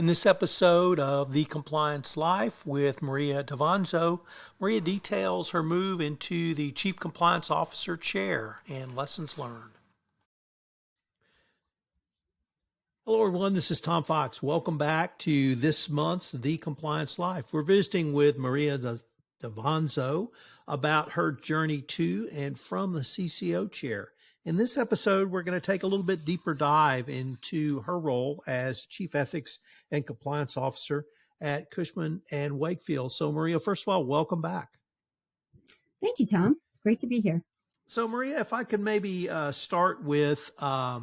In this episode of The Compliance Life with Maria Davanzo, Maria details her move into the Chief Compliance Officer chair and lessons learned. Hello, everyone. This is Tom Fox. Welcome back to this month's The Compliance Life. We're visiting with Maria Davanzo about her journey to and from the CCO chair. In this episode, we're going to take a little bit deeper dive into her role as Chief Ethics and Compliance Officer at Cushman & Wakefield. So, Maria, first of all, welcome back. Thank you, Tom. Great to be here. So, Maria, if I could maybe start with what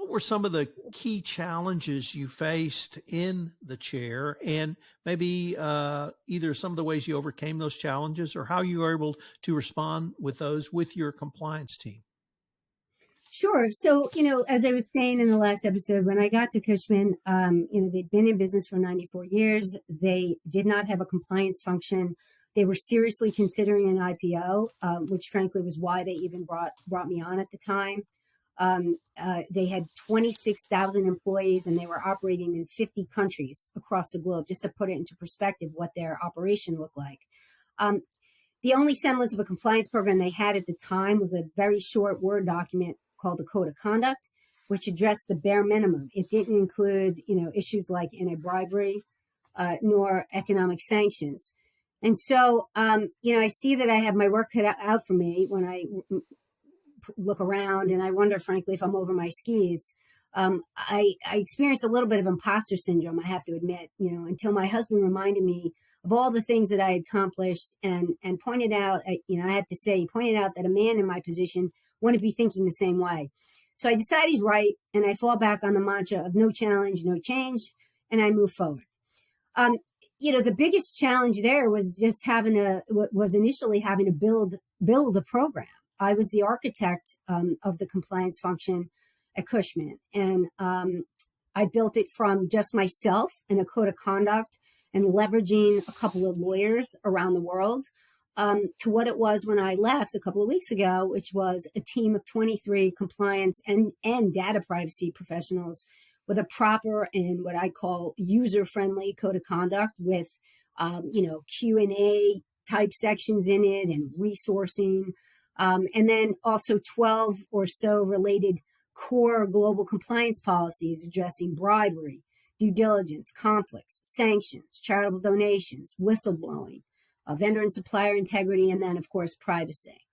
were some of the key challenges you faced in the chair, and maybe either some of the ways you overcame those challenges or how you were able to respond with those with your compliance team? Sure. So, as I was saying in the last episode, when I got to Cushman, they'd been in business for 94 years. They did not have a compliance function. They were seriously considering an IPO, which frankly was why they even brought me on at the time. They had 26,000 employees and they were operating in 50 countries across the globe, just to put it into perspective what their operation looked like. The only semblance of a compliance program they had at the time was a very short Word document called the Code of Conduct, which addressed the bare minimum. It didn't include, issues like anti-bribery, nor economic sanctions. And so, I see that I have my work cut out for me when I look around, and I wonder, frankly, if I'm over my skis. I experienced a little bit of imposter syndrome, I have to admit, until my husband reminded me of all the things that I had accomplished and pointed out, I have to say, he pointed out that a man in my position wouldn't be thinking the same way. So I decide he's right, and I fall back on the mantra of no challenge, no change, and I move forward. The biggest challenge there was just initially having to build a program. I was the architect of the compliance function at Cushman, and I built it from just myself and a code of conduct and leveraging a couple of lawyers around the world to what it was when I left a couple of weeks ago, which was a team of 23 compliance and data privacy professionals with a proper and what I call user-friendly code of conduct with, Q&A type sections in it and resourcing. And then also 12 or so related core global compliance policies addressing bribery, due diligence, conflicts, sanctions, charitable donations, whistleblowing, vendor and supplier integrity, and then, of course, privacy.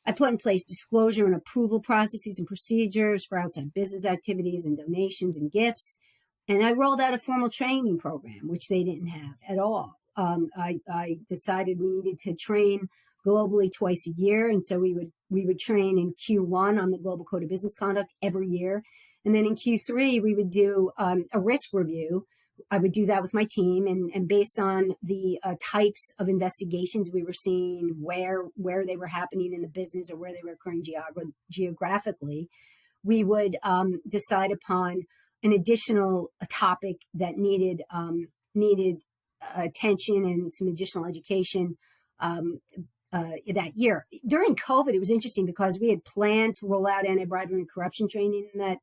I put in place disclosure and approval processes and procedures for outside business activities and donations and gifts. And I rolled out a formal training program, which they didn't have at all. I decided we needed to train globally twice a year. And so we would train in Q1 on the Global Code of Business Conduct every year. And then in Q3, we would do a risk review. I would do that with my team. And based on the types of investigations we were seeing, where they were happening in the business or where they were occurring geographically, we would decide upon an additional topic that needed attention and some additional education that year. During COVID, it was interesting because we had planned to roll out anti-bribery and corruption training in that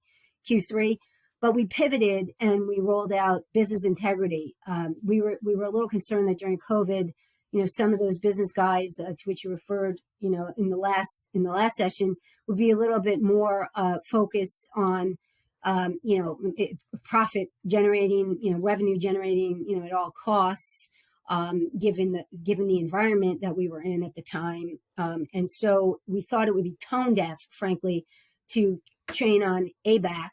Q3, but we pivoted and we rolled out business integrity. We were a little concerned that during COVID, some of those business guys to which you referred, in the last session would be a little bit more focused on, profit generating, revenue generating, at all costs. Given the environment that we were in at the time. And so we thought it would be tone deaf, frankly, to train on ABAC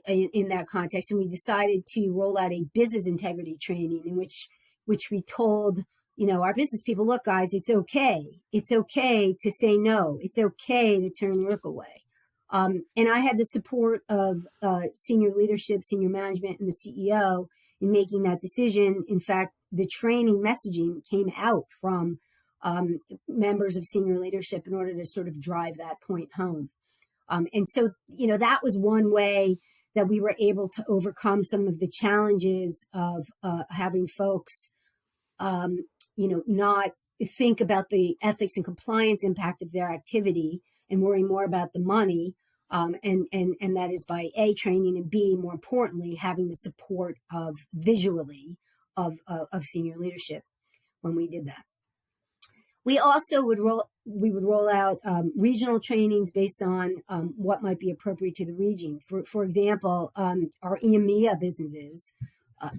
in that context. And we decided to roll out a business integrity training in which we told, our business people, look, guys, it's okay. It's okay to say no. It's okay to turn work away. And I had the support of senior leadership, senior management, and the CEO in making that decision. In fact, the training messaging came out from members of senior leadership in order to sort of drive that point home. And so, that was one way that we were able to overcome some of the challenges of having folks, not think about the ethics and compliance impact of their activity and worry more about the money, And that is by A, training, and B, more importantly, having the support of visually of senior leadership when we did that. We also would roll out regional trainings based on what might be appropriate to the region. For example, our EMEA businesses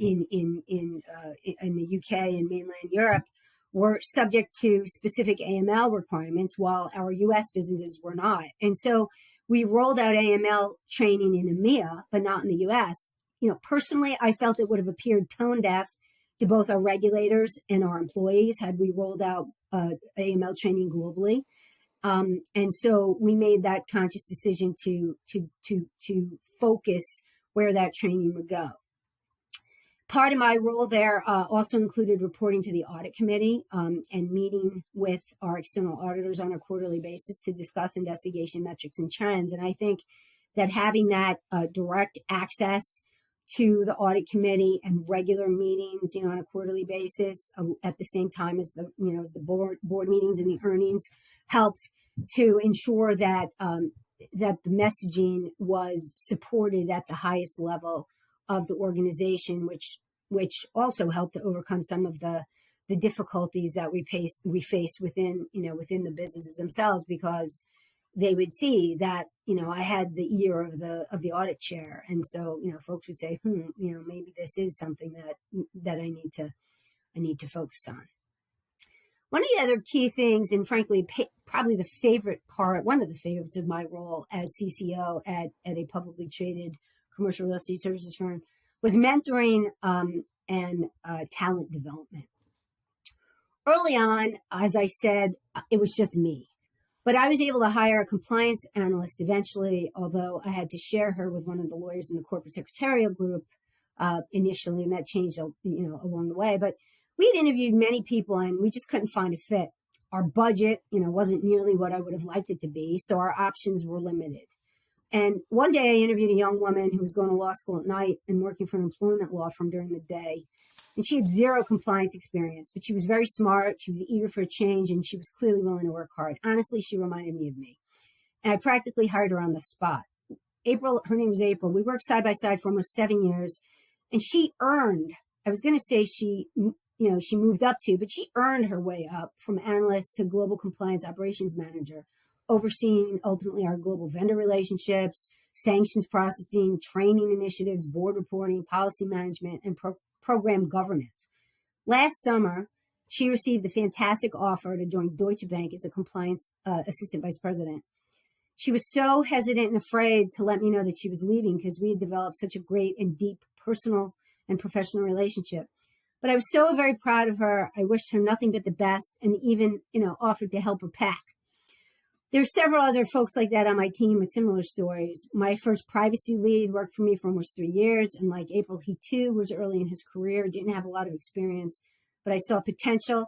in the UK and mainland Europe were subject to specific AML requirements, while our US businesses were not. And so we rolled out AML training in EMEA, but not in the US. Personally, I felt it would have appeared tone deaf to both our regulators and our employees had we rolled out AML training globally. And so we made that conscious decision to focus where that training would go. Part of my role there also included reporting to the audit committee and meeting with our external auditors on a quarterly basis to discuss investigation metrics and trends. And I think that having that direct access to the audit committee and regular meetings, on a quarterly basis at the same time as the board meetings and the earnings helped to ensure that that the messaging was supported at the highest level of the organization, which also helped to overcome some of the difficulties that we faced within the businesses themselves, because they would see that I had the ear of the audit chair, and so folks would say, maybe this is something that I need to focus on. One of the other key things, and frankly, probably one of the favorites of my role as CCO at a publicly traded commercial real estate services firm, was mentoring and talent development. Early on, as I said, it was just me. But I was able to hire a compliance analyst eventually, although I had to share her with one of the lawyers in the corporate secretarial group initially, and that changed along the way. But we had interviewed many people, and we just couldn't find a fit. Our budget, wasn't nearly what I would have liked it to be, so our options were limited. And one day I interviewed a young woman who was going to law school at night and working for an employment law firm during the day. And she had zero compliance experience, but she was very smart. She was eager for a change, and she was clearly willing to work hard. Honestly, she reminded me of me. And I practically hired her on the spot. Her name was April. We worked side by side for almost 7 years. And she earned, I was going to say she moved up to, but she earned her way up from analyst to global compliance operations manager, overseeing ultimately our global vendor relationships, sanctions processing, training initiatives, board reporting, policy management, and program governance. Last summer, she received the fantastic offer to join Deutsche Bank as a compliance assistant vice president. She was so hesitant and afraid to let me know that she was leaving because we had developed such a great and deep personal and professional relationship. But I was so very proud of her. I wished her nothing but the best, and even, offered to help her pack. There's several other folks like that on my team with similar stories. My first privacy lead worked for me for almost 3 years. And like April, he too was early in his career, didn't have a lot of experience, but I saw potential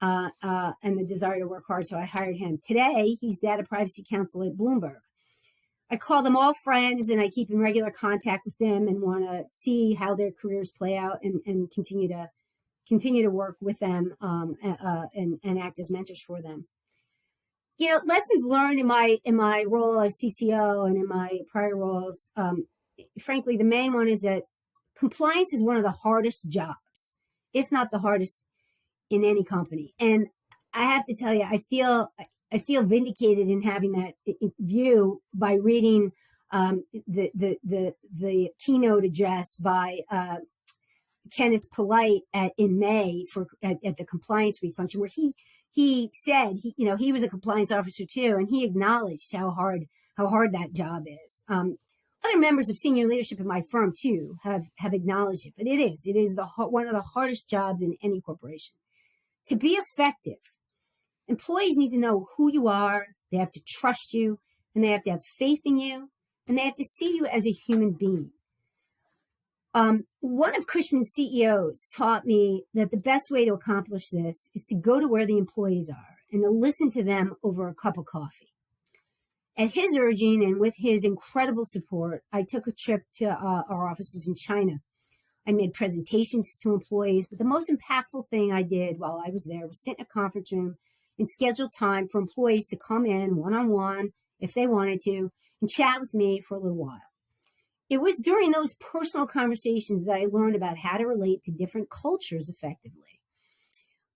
and the desire to work hard. So I hired him. Today, he's data privacy counsel at Bloomberg. I call them all friends, and I keep in regular contact with them and want to see how their careers play out and continue to work with them and act as mentors for them. Lessons learned in my role as CCO and in my prior roles, frankly, the main one is that compliance is one of the hardest jobs, if not the hardest in any company. And I have to tell you, I feel vindicated in having that view by reading the keynote address by Kenneth Polite in May at the Compliance Week function, where he said he was a compliance officer too, and he acknowledged how hard that job is. Other members of senior leadership in my firm too have acknowledged it, but it is one of the hardest jobs in any corporation. To be effective, employees need to know who you are, they have to trust you, and they have to have faith in you, and they have to see you as a human being. One of Cushman's CEOs taught me that the best way to accomplish this is to go to where the employees are and to listen to them over a cup of coffee. At his urging and with his incredible support, I took a trip to our offices in China. I made presentations to employees, but the most impactful thing I did while I was there was sit in a conference room and schedule time for employees to come in one-on-one if they wanted to and chat with me for a little while. It was during those personal conversations that I learned about how to relate to different cultures effectively.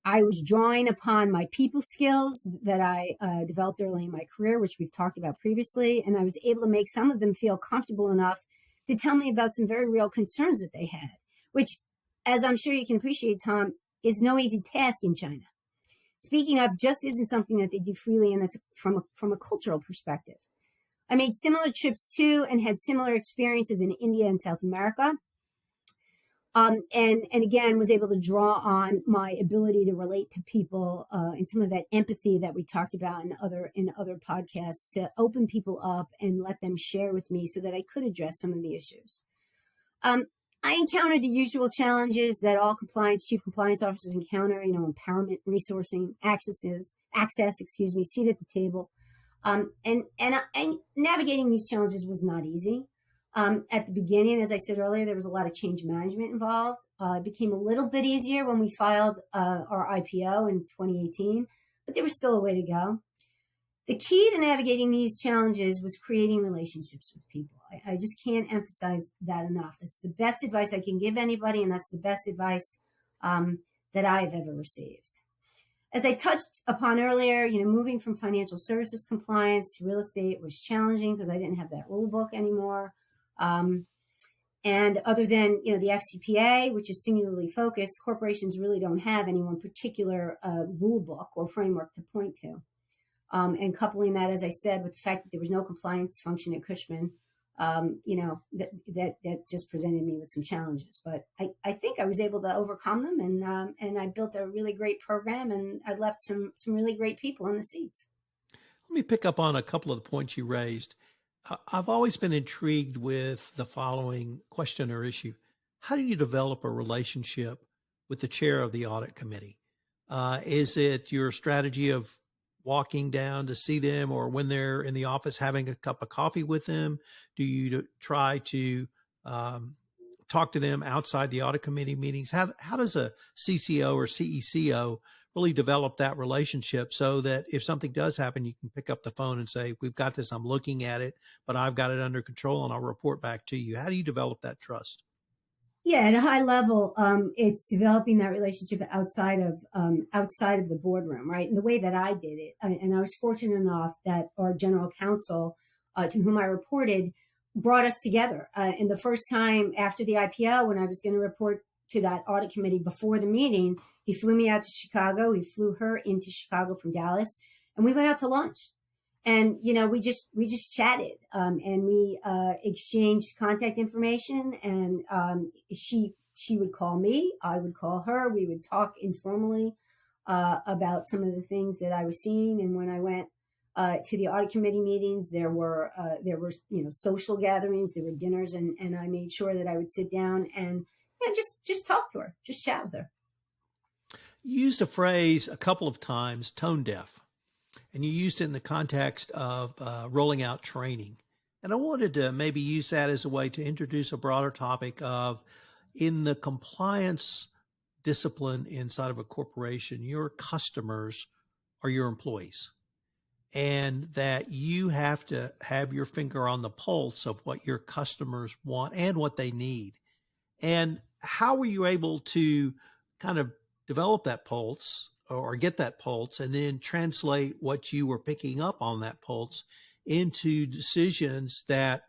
I was drawing upon my people skills that I developed early in my career, which we've talked about previously, and I was able to make some of them feel comfortable enough to tell me about some very real concerns that they had, which, as I'm sure you can appreciate, Tom, is no easy task in China. Speaking up just isn't something that they do freely, and that's from a cultural perspective. I made similar trips to and had similar experiences in India and South America. And again, was able to draw on my ability to relate to people and some of that empathy that we talked about in other podcasts to open people up and let them share with me so that I could address some of the issues. I encountered the usual challenges that all chief compliance officers encounter, empowerment, resourcing, access, seat at the table. And navigating these challenges was not easy. At the beginning, as I said earlier, there was a lot of change management involved. It became a little bit easier when we filed our IPO in 2018, but there was still a way to go. The key to navigating these challenges was creating relationships with people. I just can't emphasize that enough. That's the best advice I can give anybody, and that's the best advice that I've ever received. As I touched upon earlier, moving from financial services compliance to real estate was challenging because I didn't have that rule book anymore. And other than, the FCPA, which is singularly focused, corporations really don't have any one particular rule book or framework to point to. And coupling that, as I said, with the fact that there was no compliance function at Cushman, that just presented me with some challenges. But I think I was able to overcome them, and I built a really great program, and I left some really great people in the seats. Let me pick up on a couple of the points you raised. I've always been intrigued with the following question or issue. How do you develop a relationship with the chair of the audit committee? Is it your strategy of walking down to see them, or when they're in the office having a cup of coffee with them? Do you try to talk to them outside the audit committee meetings? How does a CCO or CECO really develop that relationship so that if something does happen, you can pick up the phone and say, we've got this, I'm looking at it, but I've got it under control and I'll report back to you? How do you develop that trust? Yeah, at a high level, it's developing that relationship outside of the boardroom, right? And the way that I did it, and I was fortunate enough that our general counsel, to whom I reported, brought us together. And the first time after the IPO, when I was going to report to that audit committee before the meeting, he flew me out to Chicago. He flew her into Chicago from Dallas, and we went out to lunch. And, we just chatted, and we exchanged contact information, and she would call me, I would call her. We would talk informally about some of the things that I was seeing. And when I went to the audit committee meetings, there were social gatherings, there were dinners, and I made sure that I would sit down and just talk to her, just chat with her. You used a phrase a couple of times, tone deaf. And you used it in the context of rolling out training. And I wanted to maybe use that as a way to introduce a broader topic of, in the compliance discipline inside of a corporation, your customers are your employees. And that you have to have your finger on the pulse of what your customers want and what they need. And how were you able to kind of develop that pulse or get that pulse and then translate what you were picking up on that pulse into decisions that,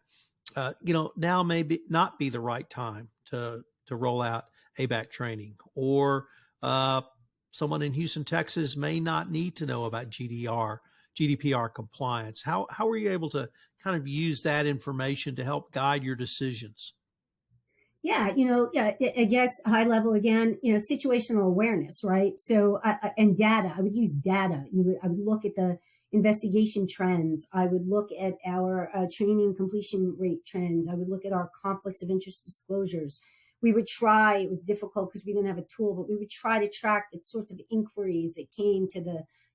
now maybe not be the right time to roll out ABAC training, or someone in Houston, Texas may not need to know about GDPR compliance. How were you able to kind of use that information to help guide your decisions? Yeah, I guess high level again, situational awareness, right? So, and data, I would use data. I would look at the investigation trends. I would look at our training completion rate trends. I would look at our conflicts of interest disclosures. We would try, it was difficult because we didn't have a tool, but we would try to track the sorts of inquiries that came to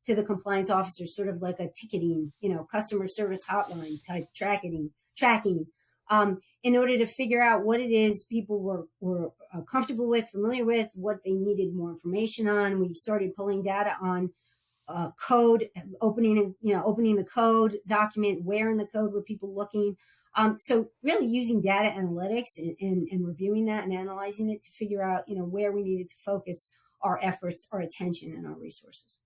the compliance officer, sort of like a ticketing, customer service hotline type tracking. In order to figure out what it is people were comfortable with, familiar with, what they needed more information on. We started pulling data on code, opening the code document, where in the code were people looking. So really using data analytics and reviewing that and analyzing it to figure out, where we needed to focus our efforts, our attention, and our resources.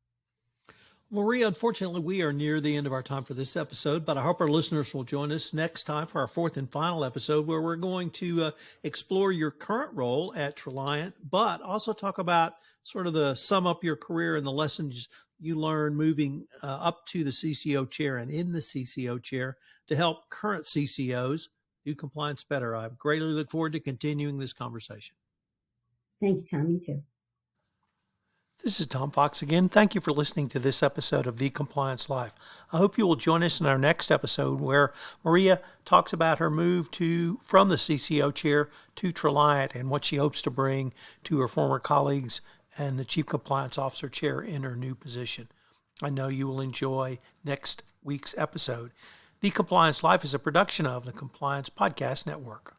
Maria, unfortunately, we are near the end of our time for this episode, but I hope our listeners will join us next time for our fourth and final episode, where we're going to explore your current role at Traliant, but also talk about sort of the sum up your career and the lessons you learned moving up to the CCO chair and in the CCO chair to help current CCOs do compliance better. I greatly look forward to continuing this conversation. Thank you, Tom. You too. This is Tom Fox again. Thank you for listening to this episode of The Compliance Life. I hope you will join us in our next episode, where Maria talks about her move from the CCO chair to Traliant and what she hopes to bring to her former colleagues and the Chief Compliance Officer chair in her new position. I know you will enjoy next week's episode. The Compliance Life is a production of the Compliance Podcast Network.